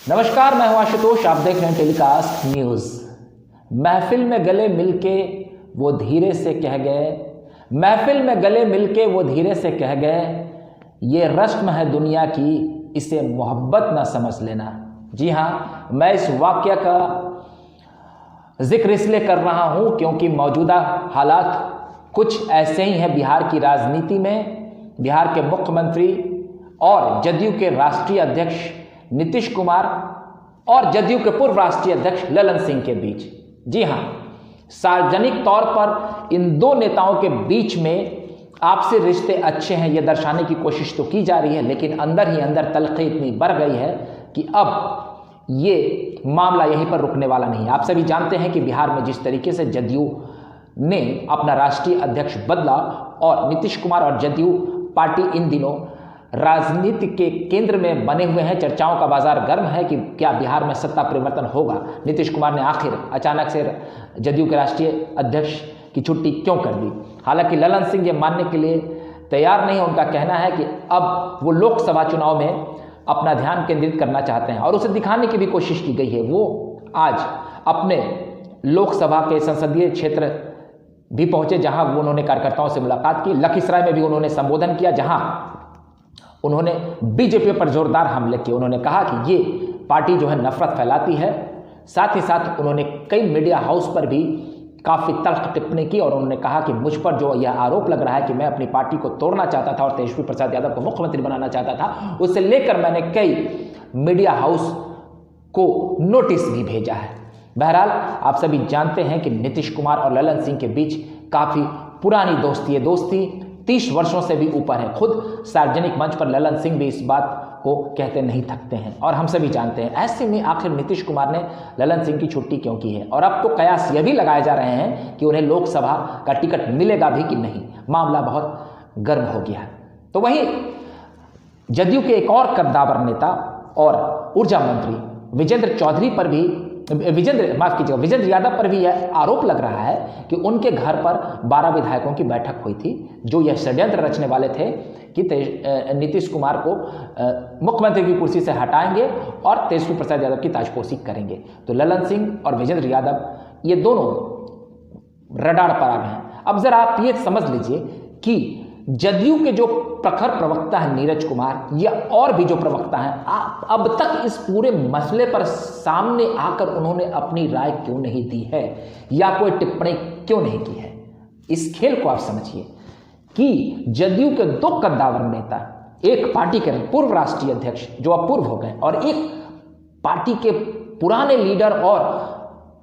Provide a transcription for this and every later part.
नमस्कार, मैं हूं आशुतोष। आप देख रहे हैं टेलीकास्ट न्यूज। महफिल में गले मिलके वो धीरे से कह गए, महफिल में गले मिलके वो धीरे से कह गए, ये रस्म है दुनिया की, इसे मोहब्बत ना समझ लेना। जी हाँ, मैं इस वाक्य का जिक्र इसलिए कर रहा हूं क्योंकि मौजूदा हालात कुछ ऐसे ही हैं बिहार की राजनीति में। बिहार के मुख्यमंत्री और जदयू के राष्ट्रीय अध्यक्ष नीतीश कुमार और जदयू के पूर्व राष्ट्रीय अध्यक्ष ललन सिंह के बीच। जी हां, सार्वजनिक तौर पर इन दो नेताओं के बीच में आपसी रिश्ते अच्छे हैं, यह दर्शाने की कोशिश तो की जा रही है, लेकिन अंदर ही अंदर तलखी इतनी बढ़ गई है कि अब ये मामला यहीं पर रुकने वाला नहीं है। आप सभी जानते हैं कि बिहार में जिस तरीके से जदयू ने अपना राष्ट्रीय अध्यक्ष बदला और नीतीश कुमार और जदयू पार्टी इन दिनों राजनीति के केंद्र में बने हुए हैं। चर्चाओं का बाजार गर्म है कि क्या बिहार में सत्ता परिवर्तन होगा। नीतीश कुमार ने आखिर अचानक से जदयू के राष्ट्रीय अध्यक्ष की छुट्टी क्यों कर दी। हालांकि ललन सिंह ये मानने के लिए तैयार नहीं है। उनका कहना है कि अब वो लोकसभा चुनाव में अपना ध्यान केंद्रित करना चाहते हैं और उसे दिखाने की भी कोशिश की गई है। वो आज अपने लोकसभा के संसदीय क्षेत्र भी पहुंचे, जहां वो उन्होंने कार्यकर्ताओं से मुलाकात की। लखीसराय में भी उन्होंने संबोधन किया, जहां उन्होंने बीजेपी पर जोरदार हमले किए। उन्होंने कहा कि ये पार्टी जो है नफरत फैलाती है। साथ ही साथ उन्होंने कई मीडिया हाउस पर भी काफ़ी तल्ख टिप्पणी की और उन्होंने कहा कि मुझ पर जो यह आरोप लग रहा है कि मैं अपनी पार्टी को तोड़ना चाहता था और तेजस्वी प्रसाद यादव को मुख्यमंत्री बनाना चाहता था, उसे लेकर मैंने कई मीडिया हाउस को नोटिस भी भेजा है। बहरहाल आप सभी जानते हैं कि नीतीश कुमार और ललन सिंह के बीच काफ़ी पुरानी दोस्ती है। दोस्ती 30 वर्षों से भी ऊपर है। खुद सार्वजनिक मंच पर ललन सिंह भी इस बात को कहते नहीं थकते हैं और हम सभी जानते हैं। ऐसे में आखिर नीतीश कुमार ने ललन सिंह की छुट्टी क्यों की है और अब तो कयास यह भी लगाए जा रहे हैं कि उन्हें लोकसभा का टिकट मिलेगा भी कि नहीं। मामला बहुत गर्म हो गया है। तो वहीं जदयू के एक और कद्दावर नेता और ऊर्जा मंत्री विजेंद्र यादव पर भी यह आरोप लग रहा है कि उनके घर पर 12 विधायकों की बैठक हुई थी, जो यह षड्यंत्र रचने वाले थे कि नीतीश कुमार को मुख्यमंत्री की कुर्सी से हटाएंगे और तेजस्वी प्रसाद यादव की ताजपोशी करेंगे। तो ललन सिंह और विजेंद्र यादव ये दोनों रडार पर आ गए हैं। अब जरा आप ये समझ लीजिए कि जदयू के जो प्रखर प्रवक्ता है नीरज कुमार या और भी जो प्रवक्ता हैं, अब तक इस पूरे मसले पर सामने आकर उन्होंने अपनी राय क्यों नहीं दी है या कोई टिप्पणी क्यों नहीं की है। इस खेल को आप समझिए कि जदयू के दो कद्दावर नेता, एक पार्टी के पूर्व राष्ट्रीय अध्यक्ष जो अब पूर्व हो गए और एक पार्टी के पुराने लीडर और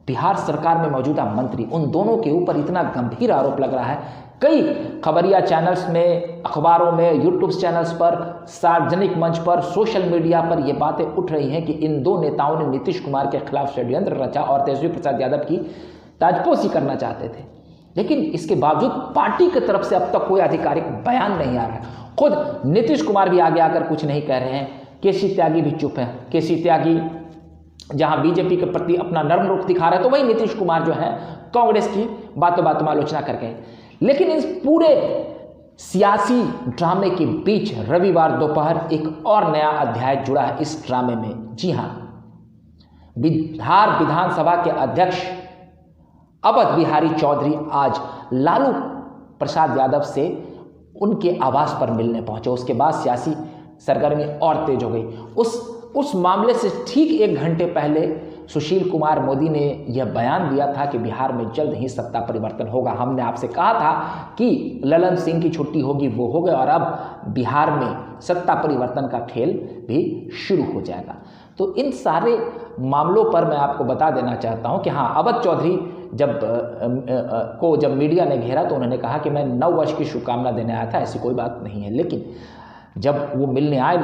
बिहार सरकार में मौजूदा मंत्री, उन दोनों के ऊपर इतना गंभीर आरोप लग रहा है। कई खबरिया चैनल्स में, अखबारों में, यूट्यूब चैनल्स पर, सार्वजनिक मंच पर, सोशल मीडिया पर यह बातें उठ रही हैं कि इन दो नेताओं ने नीतीश कुमार के खिलाफ षड्यंत्र रचा और तेजस्वी प्रसाद यादव की ताजपोशी करना चाहते थे। लेकिन इसके बावजूद पार्टी की तरफ से अब तक कोई आधिकारिक बयान नहीं आ रहा है। खुद नीतीश कुमार भी आगे आकर कुछ नहीं कह रहे हैं। केसी त्यागी भी चुप हैं। केसी त्यागी जहां बीजेपी के प्रति अपना नर्म रुख दिखा रहे हैं, तो वही नीतीश कुमार जो है कांग्रेस की बातों बातों में आलोचना करके। लेकिन इस पूरे सियासी ड्रामे के बीच रविवार दोपहर एक और नया अध्याय जुड़ा है इस ड्रामे में। जी हां, बिहार विधानसभा के अध्यक्ष अवध बिहारी चौधरी आज लालू प्रसाद यादव से उनके आवास पर मिलने पहुंचे। उसके बाद सियासी सरगर्मी और तेज हो गई। उस मामले से ठीक 1 घंटे पहले सुशील कुमार मोदी ने यह बयान दिया था कि बिहार में जल्द ही सत्ता परिवर्तन होगा। हमने आपसे कहा था कि ललन सिंह की छुट्टी होगी, वो हो गए और अब बिहार में सत्ता परिवर्तन का खेल भी शुरू हो जाएगा। तो इन सारे मामलों पर मैं आपको बता देना चाहता हूं कि हाँ, अवध चौधरी जब मीडिया ने घेरा तो उन्होंने कहा कि मैं 9 वर्ष की शुभकामना देने आया था, ऐसी कोई बात नहीं है। लेकिन जब वो मिलने आए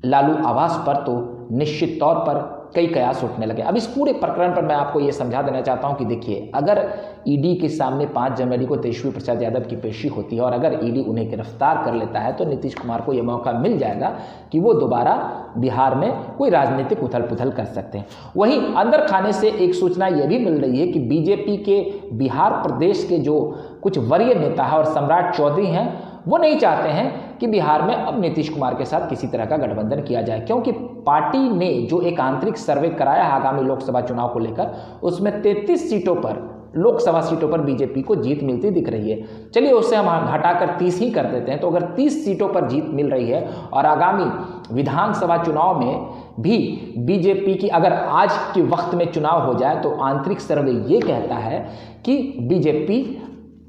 लालू आवास पर तो निश्चित तौर पर कई कयास उठने लगे। अब इस पूरे प्रकरण पर मैं आपको ये समझा देना चाहता हूं कि देखिए, अगर ईडी के सामने 5 जनवरी को तेजस्वी प्रसाद यादव की पेशी होती है और अगर ईडी उन्हें गिरफ्तार कर लेता है तो नीतीश कुमार को यह मौका मिल जाएगा कि वो दोबारा बिहार में कोई राजनीतिक उथल पुथल कर सकते हैं। वहीं अंदर खाने से एक सूचना यह भी मिल रही है कि बीजेपी के बिहार प्रदेश के जो कुछ वरीय नेता है और सम्राट चौधरी हैं, वो नहीं चाहते हैं कि बिहार में अब नीतीश कुमार के साथ किसी तरह का गठबंधन किया जाए, क्योंकि पार्टी ने जो एक आंतरिक सर्वे कराया है आगामी लोकसभा चुनाव को लेकर, उसमें 33 सीटों पर, लोकसभा सीटों पर बीजेपी को जीत मिलती दिख रही है। चलिए उससे हम घटाकर 30 ही कर देते हैं, तो अगर 30 सीटों पर जीत मिल रही है और आगामी विधानसभा चुनाव में भी बीजेपी की अगर आज के वक्त में चुनाव हो जाए तो आंतरिक सर्वे ये कहता है कि बीजेपी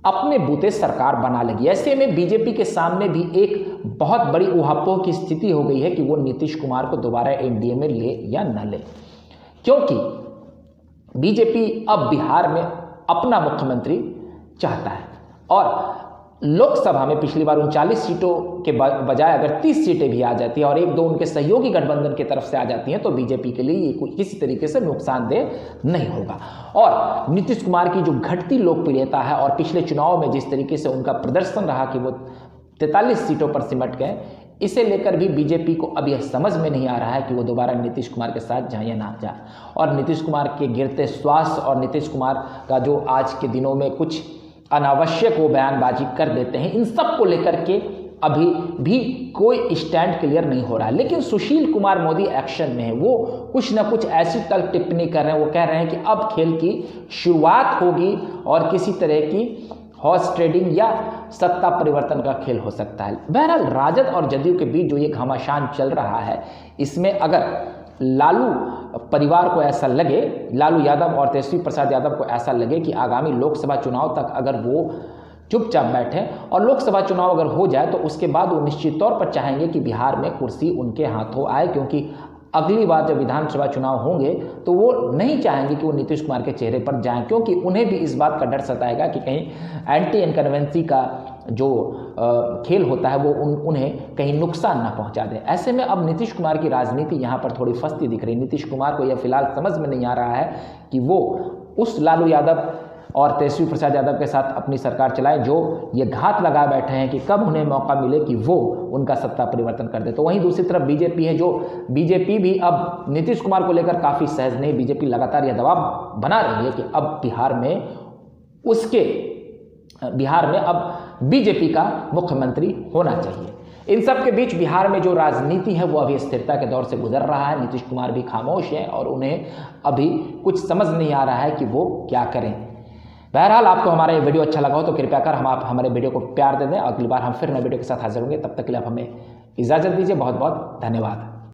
अपने बूते सरकार बना लेगी। ऐसे में बीजेपी के सामने भी एक बहुत बड़ी ऊहापोह की स्थिति हो गई है कि वो नीतीश कुमार को दोबारा एनडीए में ले या न ले, क्योंकि बीजेपी अब बिहार में अपना मुख्यमंत्री चाहता है और लोकसभा में पिछली बार 39 सीटों के बजाय अगर 30 सीटें भी आ जाती हैं और एक दो उनके सहयोगी गठबंधन की तरफ से आ जाती हैं तो बीजेपी के लिए ये किसी तरीके से नुकसानदेह नहीं होगा। और नीतीश कुमार की जो घटती लोकप्रियता है और पिछले चुनाव में जिस तरीके से उनका प्रदर्शन रहा कि वो 43 सीटों पर सिमट गए, इसे लेकर भी बीजेपी को अब यह समझ में नहीं आ रहा है कि वो दोबारा नीतीश कुमार के साथ जाए या ना जाए। और नीतीश कुमार के गिरते स्वास्थ्य और नीतीश कुमार का जो आज के दिनों में कुछ अनावश्यक वो बयानबाजी कर देते हैं, इन सब को लेकर के अभी भी कोई स्टैंड क्लियर नहीं हो रहा है। लेकिन सुशील कुमार मोदी एक्शन में है, वो कुछ ना कुछ ऐसी तल टिप्पणी कर रहे हैं, वो कह रहे हैं कि अब खेल की शुरुआत होगी और किसी तरह की हॉर्स ट्रेडिंग या सत्ता परिवर्तन का खेल हो सकता है। बहरहाल राजद और जदयू के बीच जो ये घमासान चल रहा है, इसमें अगर लालू परिवार को ऐसा लगे, लालू यादव और तेजस्वी प्रसाद यादव को ऐसा लगे कि आगामी लोकसभा चुनाव तक अगर वो चुपचाप बैठे और लोकसभा चुनाव अगर हो जाए तो उसके बाद वो निश्चित तौर पर चाहेंगे कि बिहार में कुर्सी उनके हाथों आए, क्योंकि अगली बार जब विधानसभा चुनाव होंगे तो वो नहीं चाहेंगे कि वो नीतीश कुमार के चेहरे पर जाएं, क्योंकि उन्हें भी इस बात का डर सताएगा कि कहीं एंटी इनकन्वेंसी का जो खेल होता है वो उन्हें कहीं नुकसान ना पहुंचा दे। ऐसे में अब नीतीश कुमार की राजनीति यहाँ पर थोड़ी फंसती दिख रही है। नीतीश कुमार को यह फिलहाल समझ में नहीं आ रहा है कि वो उस लालू यादव और तेजस्वी प्रसाद यादव के साथ अपनी सरकार चलाए जो ये घात लगा बैठे हैं कि कब उन्हें मौका मिले कि वो उनका सत्ता परिवर्तन कर दे। तो वहीं दूसरी तरफ बीजेपी है, जो बीजेपी भी अब नीतीश कुमार को लेकर काफ़ी सहज नहीं, बीजेपी लगातार यह दबाव बना रही है कि अब बिहार में अब बीजेपी का मुख्यमंत्री होना चाहिए। इन सब के बीच बिहार में जो राजनीति है वो अभी स्थिरता के दौर से गुजर रहा है। नीतीश कुमार भी खामोश है और उन्हें अभी कुछ समझ नहीं आ रहा है कि वो क्या करें। बहरहाल आपको हमारा ये वीडियो अच्छा लगा हो तो कृपया कर आप हमारे वीडियो को प्यार दे दें। अगली बार हम फिर नए वीडियो के साथ हाजिर होंगे, तब तक के लिए आप हमें इजाज़त दीजिए। बहुत बहुत धन्यवाद।